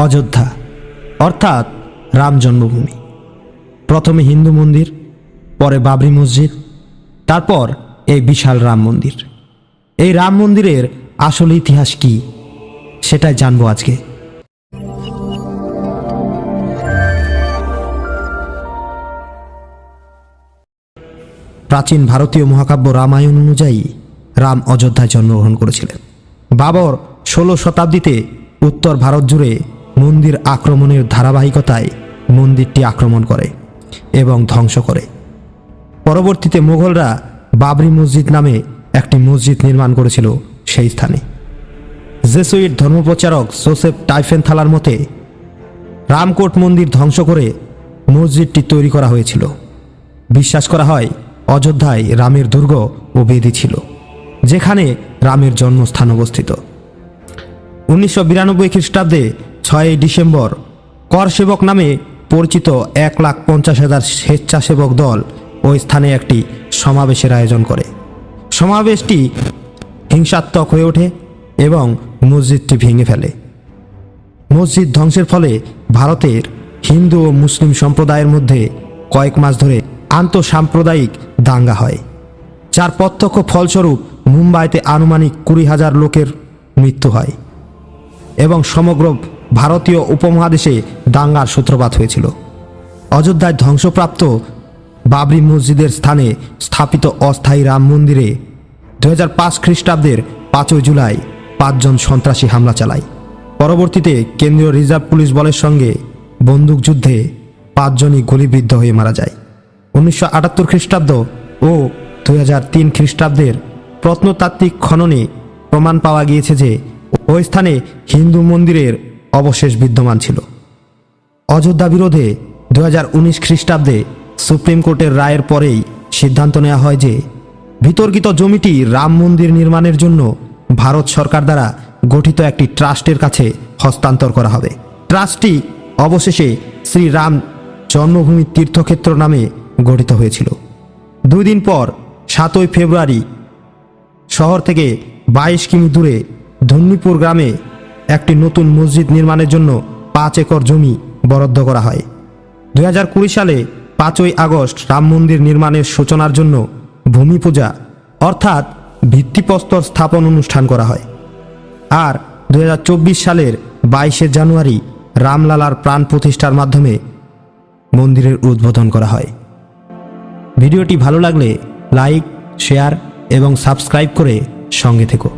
অযোধ্যা অর্থাৎ রাম জন্মভূমি। প্রথমে হিন্দু মন্দির, পরে বাবরি মসজিদ, তারপর এই বিশাল রাম মন্দির। এই রাম মন্দিরের আসল ইতিহাস কি সেটাই জানবো আজকে। প্রাচীন ভারতীয় মহাকাব্য রামায়ণ অনুযায়ী রাম অযোধ্যায় জন্মগ্রহণ করেছিলেন। বাবর 16 শতাব্দীতে উত্তর ভারত জুড়ে মন্দির আক্রমণের ধারাবাহিকতায় মন্দিরটি আক্রমণ করে এবং ধ্বংস করে। পরবর্তীতে মুঘলরা বাবরি মসজিদ নামে একটি মসজিদ নির্মাণ করেছিল সেই স্থানে। জেসুইট ধর্মপ্রচারক জোসেফ টাইফেনথালার মতে রামকোট মন্দির ধ্বংস করে মসজিদটি তৈরি করা হয়েছিল। বিশ্বাস করা হয় অযোধ্যায় রামের দুর্গ ও বেদি ছিল, যেখানে রামের জন্মস্থান অবস্থিত। 1992 খ্রিস্টাব্দে 6 ডিসেম্বর করসেবক নামে পরিচিত 1,50,000 স্বেচ্ছাসেবক দল ওই স্থানে একটি সমাবেশের আয়োজন করে। সমাবেশটি হিংসাত্মক হয়ে ওঠে এবং মসজিদটি ভেঙে ফেলে। মসজিদ ধ্বংসের ফলে ভারতের হিন্দু ও মুসলিম সম্প্রদায়ের মধ্যে কয়েক মাস ধরে আন্তঃসাম্প্রদায়িক দাঙ্গা হয়, যার প্রত্যক্ষ ফলস্বরূপ মুম্বাইতে আনুমানিক 20,000 লোকের মৃত্যু হয় এবং সমগ্র ভারতীয় উপমহাদেশে দাঙ্গার সূত্রপাত হয়েছিল। অযোধ্যায় ধ্বংসপ্রাপ্ত বাবরি মসজিদের স্থানে স্থাপিত অস্থায়ী রাম মন্দিরে 2005 খ্রিস্টাব্দের 5 জুলাই 5 জন সন্ত্রাসী হামলা চালায়। পরবর্তীতে কেন্দ্রীয় রিজার্ভ পুলিশ বলের সঙ্গে বন্দুকযুদ্ধে 5 জনই গুলিবিদ্ধ হয়ে মারা যায়। 1978 খ্রিস্টাব্দ ও 2003 খ্রিস্টাব্দের প্রত্নতাত্ত্বিক খননে প্রমাণ পাওয়া গিয়েছে যে ওই স্থানে হিন্দু মন্দিরের অবশেষ বিদ্যমান ছিল। অযোধ্যা বিরোধে 2019 খ্রিস্টাব্দে সুপ্রিম কোর্টের রায়ের পরেই সিদ্ধান্ত নেওয়া হয় যে বিতর্কিত জমিটি রাম মন্দির নির্মাণের জন্য ভারত সরকার দ্বারা গঠিত একটি ট্রাস্টের কাছে হস্তান্তর করা হবে। ট্রাস্টটি অবশেষে শ্রীরাম জন্মভূমি তীর্থক্ষেত্র নামে গঠিত হয়েছিল। 2 দিন পর 7 ফেব্রুয়ারি শহর থেকে 22 কিমি দূরে ধন্যীপুর গ্রামে একটি নতুন মসজিদ নির্মাণের জন্য 5 একর জমি বরাদ্দ করা হয়। 2020 সালে 5 আগস্ট রাম মন্দির নির্মাণের সূচনার জন্য ভূমি পূজা অর্থাৎ ভিত্তিপ্রস্তর স্থাপন অনুষ্ঠান করা হয়। আর 2024 সালের 22 জানুয়ারি রামলালার প্রাণ প্রতিষ্ঠার মাধ্যমে মন্দিরের উদ্বোধন করা হয়। ভিডিওটি ভালো লাগলে লাইক, শেয়ার এবং সাবস্ক্রাইব করে সঙ্গে থেকো।